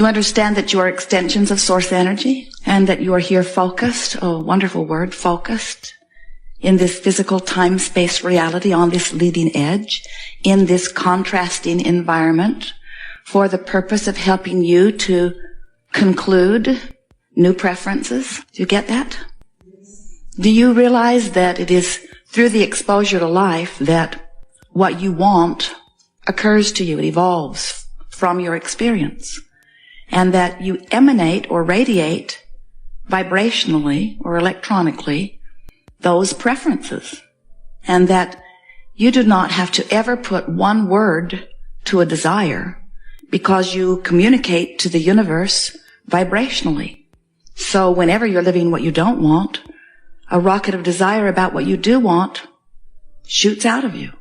You understand that you are extensions of source energy and that you are here focused, oh, wonderful word, focused, in this physical time-space reality on this leading edge, in this contrasting environment for the purpose of helping you to conclude new preferences. Do you get that? Do you realize that it is through the exposure to life that what you want occurs to you, it evolves from your experience, and that you emanate or radiate vibrationally or electronically those preferences, and that you do not have to ever put one word to a desire because you communicate to the universe vibrationally. So whenever you're living what you don't want, a rocket of desire about what you do want shoots out of you,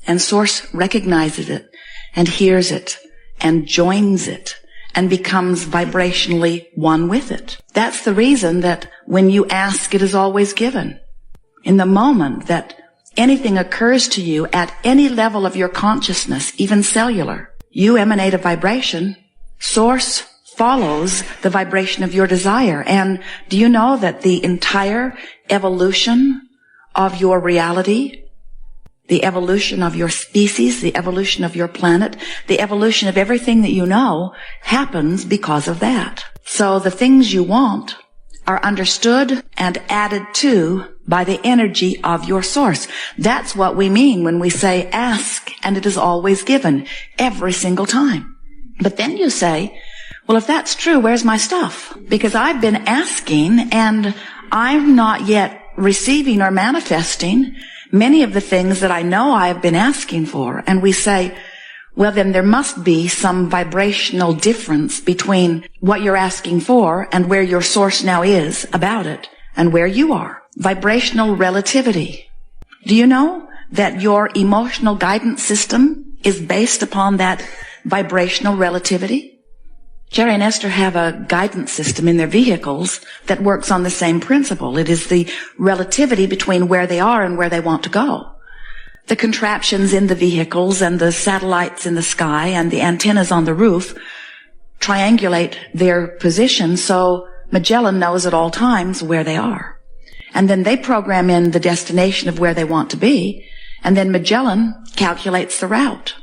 and Source recognizes it and hears it and joins it and becomes vibrationally one with it. That's the reason that when you ask, it is always given. In the moment that anything occurs to you at any level of your consciousness, even cellular, you emanate a vibration. Source follows the vibration of your desire. And do you know that the entire evolution of your reality, the evolution of your species, the evolution of your planet, the evolution of everything that you know happens because of that. So the things you want are understood and added to by the energy of your source. That's what we mean when we say ask and it is always given, every single time. But then you say, well, if that's true, where's my stuff? Because I've been asking and I'm not yet receiving or manifesting many of the things that I know I have been asking for. And we say, well, then there must be some vibrational difference between what you're asking for and where your source now is about it and where you are. Vibrational relativity. Do you know that your emotional guidance system is based upon that vibrational relativity? Jerry and Esther have a guidance system in their vehicles that works on the same principle. It is the relativity between where they are and where they want to go. The contraptions in the vehicles and the satellites in the sky and the antennas on the roof triangulate their position so Magellan knows at all times where they are. And then they program in the destination of where they want to be, and then Magellan calculates the route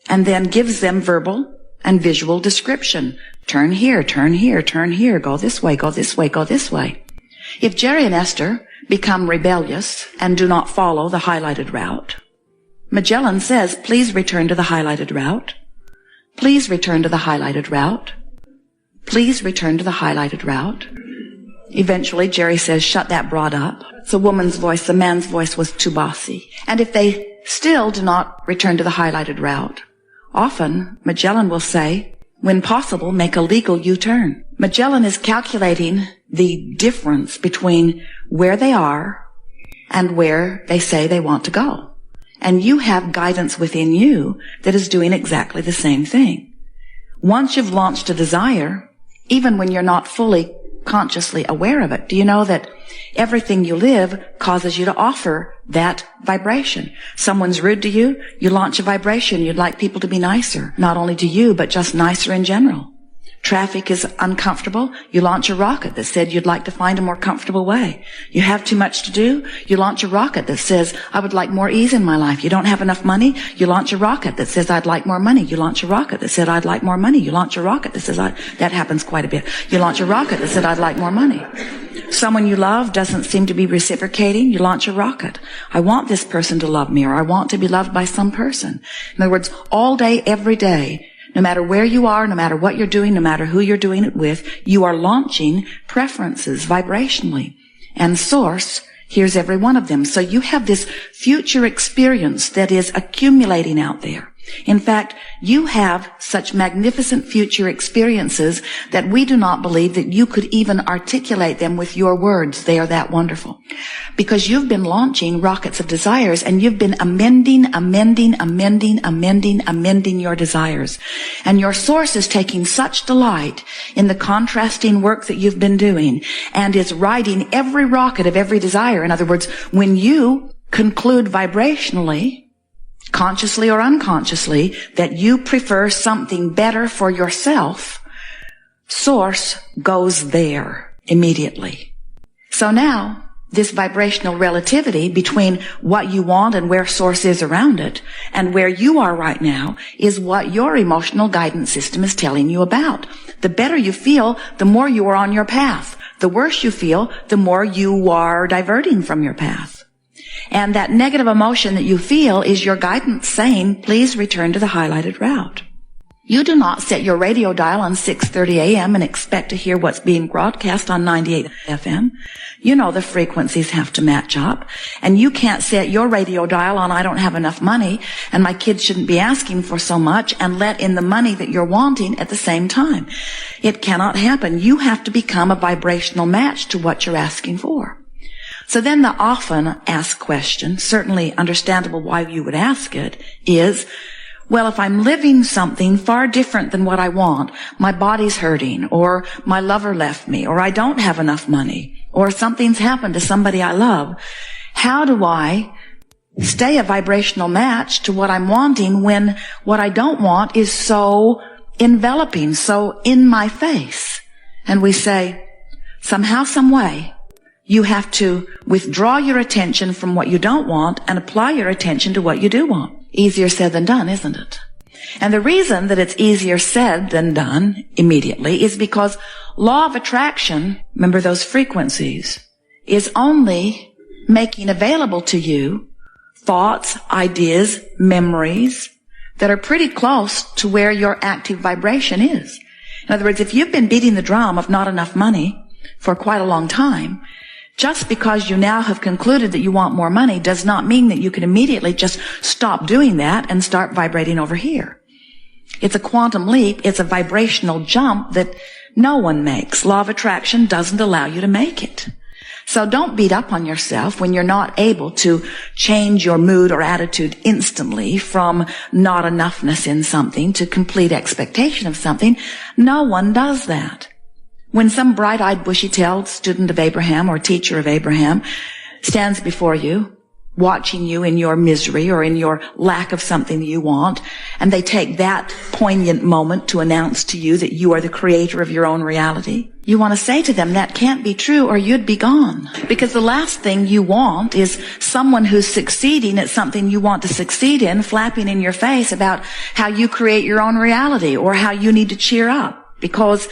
and then gives them verbal and visual description. Turn here, turn here, turn here, go this way, go this way, go this way. If Jerry and Esther become rebellious and do not follow the highlighted route, Magellan says, please return to the highlighted route. Please return to the highlighted route. Please return to the highlighted route. Eventually, Jerry says, shut that broad up. It's a woman's voice. The man's voice was too bossy. And if they still do not return to the highlighted route, often Magellan will say, when possible, make a legal U-turn. Magellan is calculating the difference between where they are and where they say they want to go. And you have guidance within you that is doing exactly the same thing. Once you've launched a desire, even when you're not fully consciously aware of it, do you know that everything you live causes you to offer that vibration? Someone's rude to you, you launch a vibration. You'd like people to be nicer, not only to you, but just nicer in general. Traffic is uncomfortable. You launch a rocket that said you'd like to find a more comfortable way. You have too much to do. You launch a rocket that says, I would like more ease in my life. You don't have enough money. You launch a rocket that says, I'd like more money. You launch a rocket that said, I'd like more money. You launch a rocket that says, that happens quite a bit. You launch a rocket that said, I'd like more money. Someone you love doesn't seem to be reciprocating. You launch a rocket. I want this person to love me, or I want to be loved by some person. In other words, all day, every day, no matter where you are, no matter what you're doing, no matter who you're doing it with, you are launching preferences vibrationally. And Source hears every one of them. So you have this future experience that is accumulating out there. In fact, you have such magnificent future experiences that we do not believe that you could even articulate them with your words. They are that wonderful. Because you've been launching rockets of desires, and you've been amending your desires. And your Source is taking such delight in the contrasting work that you've been doing, and is riding every rocket of every desire. In other words, when you conclude vibrationally, consciously or unconsciously, that you prefer something better for yourself, Source goes there immediately. So now, this vibrational relativity between what you want and where Source is around it and where you are right now is what your emotional guidance system is telling you about. The better you feel, the more you are on your path. The worse you feel, the more you are diverting from your path. And that negative emotion that you feel is your guidance saying, please return to the highlighted route. You do not set your radio dial on 6:30 a.m. and expect to hear what's being broadcast on 98 FM. You know the frequencies have to match up. And you can't set your radio dial on I don't have enough money and my kids shouldn't be asking for so much and let in the money that you're wanting at the same time. It cannot happen. You have to become a vibrational match to what you're asking for. So then the often asked question, certainly understandable why you would ask it, is, well, if I'm living something far different than what I want, my body's hurting, or my lover left me, or I don't have enough money, or something's happened to somebody I love, how do I stay a vibrational match to what I'm wanting when what I don't want is so enveloping, so in my face? And we say, somehow, some way, you have to withdraw your attention from what you don't want and apply your attention to what you do want. Easier said than done, isn't it? And the reason that it's easier said than done immediately is because law of attraction, remember those frequencies, is only making available to you thoughts, ideas, memories that are pretty close to where your active vibration is. In other words, if you've been beating the drum of not enough money for quite a long time, just because you now have concluded that you want more money does not mean that you can immediately just stop doing that and start vibrating over here. It's a quantum leap. It's a vibrational jump that no one makes. Law of attraction doesn't allow you to make it. So don't beat up on yourself when you're not able to change your mood or attitude instantly from not enoughness in something to complete expectation of something. No one does that. When some bright-eyed, bushy-tailed student of Abraham or teacher of Abraham stands before you, watching you in your misery or in your lack of something that you want, and they take that poignant moment to announce to you that you are the creator of your own reality, you want to say to them, that can't be true or you'd be gone. Because the last thing you want is someone who's succeeding at something you want to succeed in, flapping in your face about how you create your own reality or how you need to cheer up. Because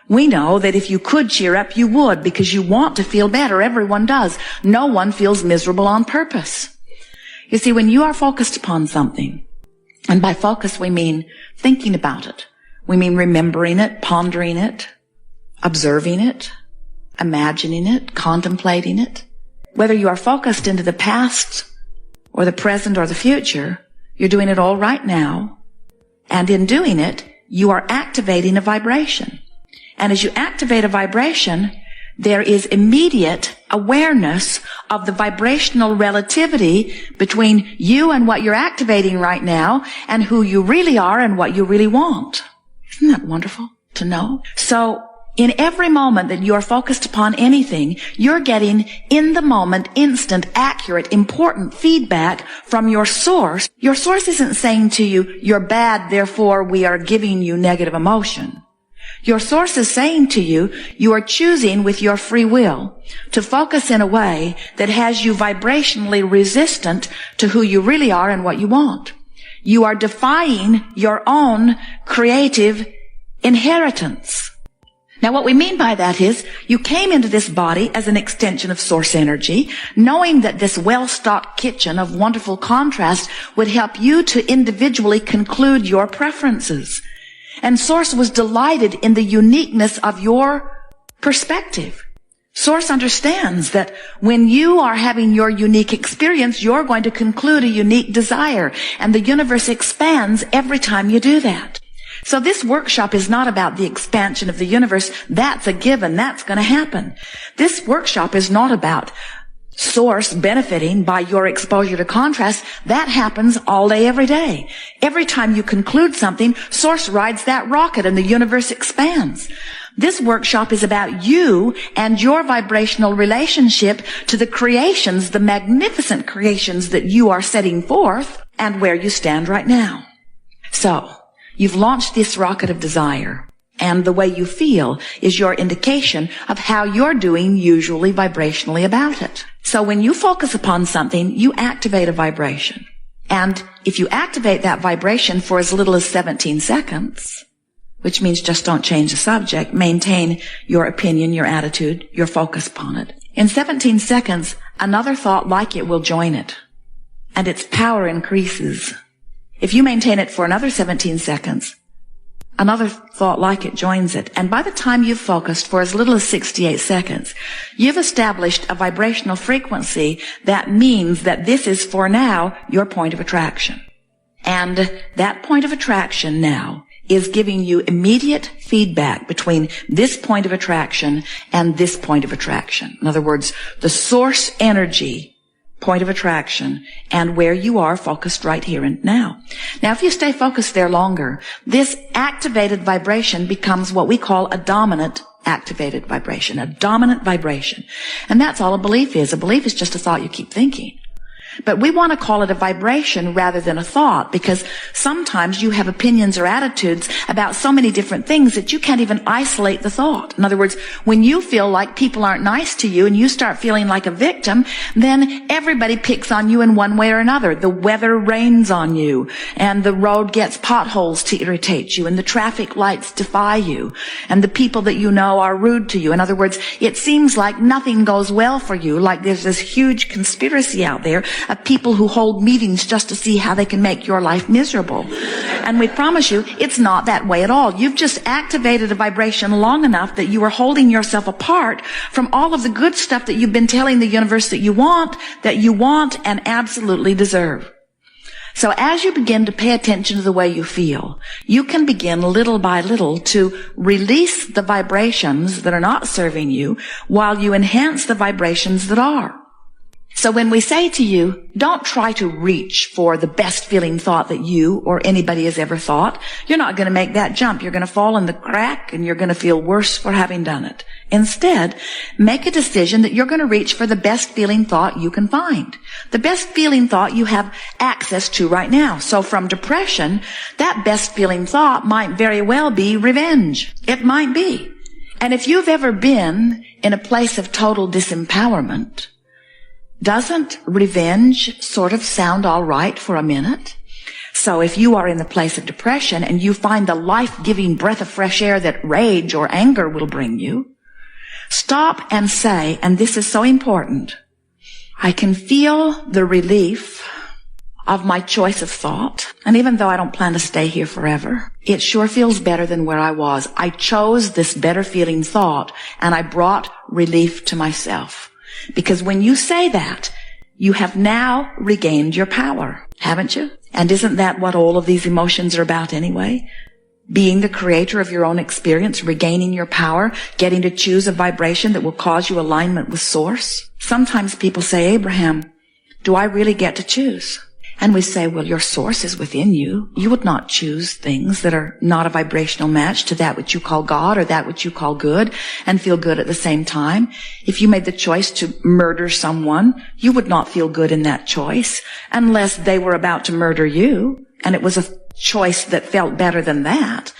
we know that if you could cheer up, you would, because you want to feel better. Everyone does. No one feels miserable on purpose. You see, when you are focused upon something, and by focus we mean thinking about it, we mean remembering it, pondering it, observing it, imagining it, contemplating it. Whether you are focused into the past or the present or the future, you're doing it all right now. And in doing it, you are activating a vibration. And as you activate a vibration, there is immediate awareness of the vibrational relativity between you and what you're activating right now and who you really are and what you really want. Isn't that wonderful to know? So in every moment that you're focused upon anything, you're getting in the moment, instant, accurate, important feedback from your source. Your source isn't saying to you, you're bad, therefore we are giving you negative emotion. Your source is saying to you, you are choosing with your free will to focus in a way that has you vibrationally resistant to who you really are and what you want. You are defying your own creative inheritance. Now what we mean by that is you came into this body as an extension of source energy, knowing that this well-stocked kitchen of wonderful contrast would help you to individually conclude your preferences. And Source was delighted in the uniqueness of your perspective. Source understands that when you are having your unique experience, you're going to conclude a unique desire, and the universe expands every time you do that. So this workshop is not about the expansion of the universe. That's a given. That's going to happen. This workshop is not about Source benefiting by your exposure to contrast. That happens all day, every day. Every time you conclude something, Source rides that rocket and the universe expands. This workshop is about you and your vibrational relationship to the creations, the magnificent creations that you are setting forth and where you stand right now. So, you've launched this rocket of desire. And the way you feel is your indication of how you're doing usually vibrationally about it. So when you focus upon something, you activate a vibration. And if you activate that vibration for as little as 17 seconds, which means just don't change the subject, maintain your opinion, your attitude, your focus upon it. In 17 seconds, another thought like it will join it, and its power increases. If you maintain it for another 17 seconds, another thought like it joins it, and by the time you've focused for as little as 68 seconds, you've established a vibrational frequency that means that this is for now your point of attraction. And that point of attraction now is giving you immediate feedback between this point of attraction and this point of attraction. In other words, the source energy point of attraction and where you are focused right here and now. Now, if you stay focused there longer, this activated vibration becomes what we call a dominant activated vibration, a dominant vibration. And that's all a belief is. A belief is just a thought you keep thinking. But we want to call it a vibration rather than a thought, because sometimes you have opinions or attitudes about so many different things that you can't even isolate the thought. In other words, when you feel like people aren't nice to you and you start feeling like a victim, then everybody picks on you in one way or another. The weather rains on you, and the road gets potholes to irritate you, and the traffic lights defy you, and the people that you know are rude to you. In other words, it seems like nothing goes well for you, like there's this huge conspiracy out there of people who hold meetings just to see how they can make your life miserable. And we promise you, it's not that way at all. You've just activated a vibration long enough that you are holding yourself apart from all of the good stuff that you've been telling the universe that you want and absolutely deserve. So as you begin to pay attention to the way you feel, you can begin little by little to release the vibrations that are not serving you while you enhance the vibrations that are. So when we say to you, don't try to reach for the best feeling thought that you or anybody has ever thought, you're not going to make that jump. You're going to fall in the crack and you're going to feel worse for having done it. Instead, make a decision that you're going to reach for the best feeling thought you can find. The best feeling thought you have access to right now. So from depression, that best feeling thought might very well be revenge. It might be. And if you've ever been in a place of total disempowerment, doesn't revenge sort of sound all right for a minute? So if you are in the place of depression and you find the life-giving breath of fresh air that rage or anger will bring you, stop and say, and this is so important, I can feel the relief of my choice of thought. And even though I don't plan to stay here forever, it sure feels better than where I was. I chose this better feeling thought and I brought relief to myself. Because when you say that, you have now regained your power, haven't you? And isn't that what all of these emotions are about anyway? Being the creator of your own experience, regaining your power, getting to choose a vibration that will cause you alignment with Source. Sometimes people say, Abraham, do I really get to choose? And we say, well, your source is within you. You would not choose things that are not a vibrational match to that which you call God or that which you call good and feel good at the same time. If you made the choice to murder someone, you would not feel good in that choice unless they were about to murder you and it was a choice that felt better than that.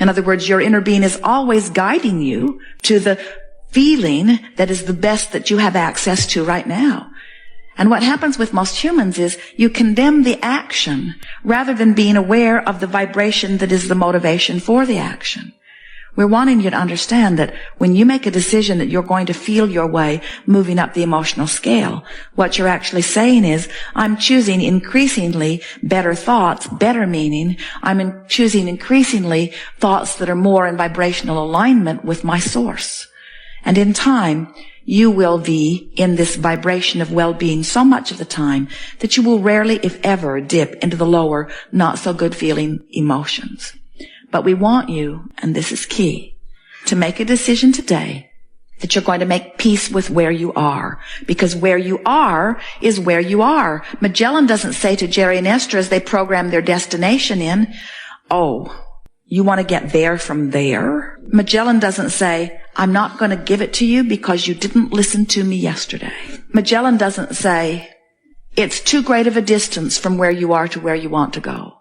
In other words, your inner being is always guiding you to the feeling that is the best that you have access to right now. And what happens with most humans is you condemn the action rather than being aware of the vibration that is the motivation for the action. We're wanting you to understand that when you make a decision that you're going to feel your way moving up the emotional scale, what you're actually saying is, I'm choosing increasingly better thoughts, better meaning. I'm choosing increasingly thoughts that are more in vibrational alignment with my source. And in time, you will be in this vibration of well-being so much of the time that you will rarely, if ever, dip into the lower, not so good feeling emotions. But we want you, and this is key, to make a decision today that you're going to make peace with where you are. Because where you are is where you are. Magellan doesn't say to Jerry and Esther as they program their destination in, oh, you want to get there from there? Magellan doesn't say, I'm not going to give it to you because you didn't listen to me yesterday. Magellan doesn't say, it's too great of a distance from where you are to where you want to go.